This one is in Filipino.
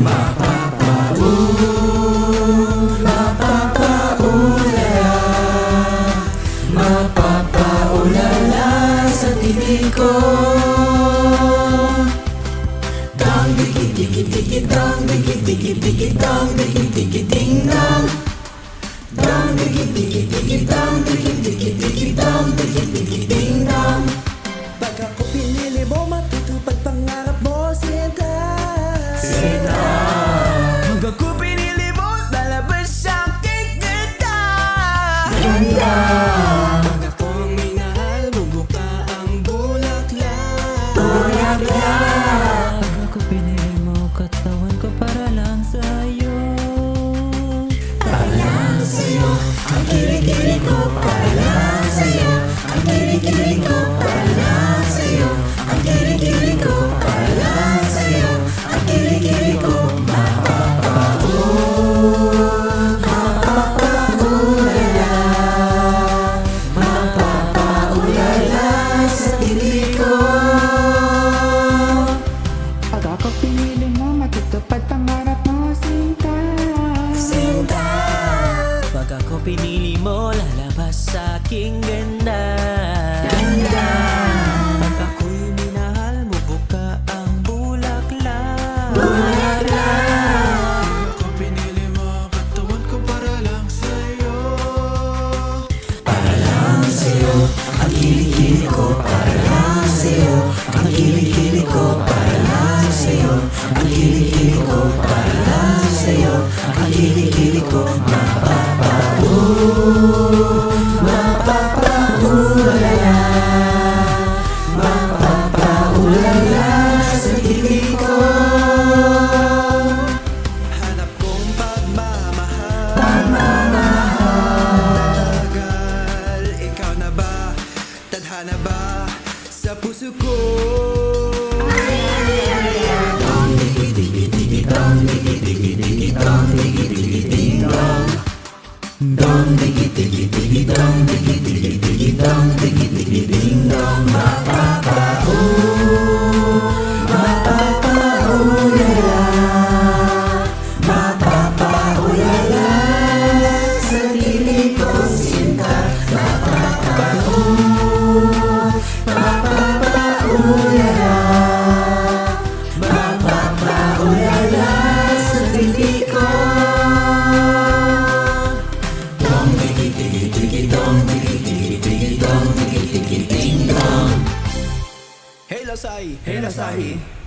Mapapaulala, mapapaulala sa tinig ko. Dang digi digi digi dang digi digi digi dang digi digi ding dong. Dang digi digi digi dang digi digi digi dang digi digi ding dong. Pag ako pinili mo, matutupad pangarap mo, Sinta. Sinta. Pag ako pinili mo, lalabas sa aking ganda. Ganda. Pag ako ang minahal, bubuka ang bulaklak. Bulaklak. Pag ako pinili mo, katawan ko para lang sa'yo. Para lang sa'yo, ang kilikili ko para lang sa'yo. Ang kilikili ko para lang sa'yo. Ang kilikili ko para lang sa'yo. Ang kilikili ko mapapaulala, mapapaulala sa tinig ko. Pag ako pinili mo, matutupad pangarap mo, Sinta. Sinta. Pag ako pinili mo, lalabas sa aking ganda. Ganda. Pag ako'y minahal, bubuka ang bulaklak. Bulaklak. Ako pinili mo, katawan ko para lang sa'yo. Para lang sa'yo, ang kilikili ko para lang sa'yo. Ang kilikili ko para lang sa'yo. Ang kilikili ko para lang sa'yo. Ang kilikili ko mapapaulala, mapapaulala sa tinig ko. Hanap kong pagmamahal. Tagal, ikaw na ba? Tadhana ba sa puso ko? Dong digi digi digi dong digi digi digi dong digi digi ding dong. Dong digi digi digi dong digi digi digi dong digi digi ding dong. Mapapaulala, mapapaulala sa tinig ko, Sinta. Mapapaulala, mapapaulala sa tinig ko. Dong digi digi digi dong digi digi digi dong digi digi ding dong. Hey Lasai! Hey Lasahi!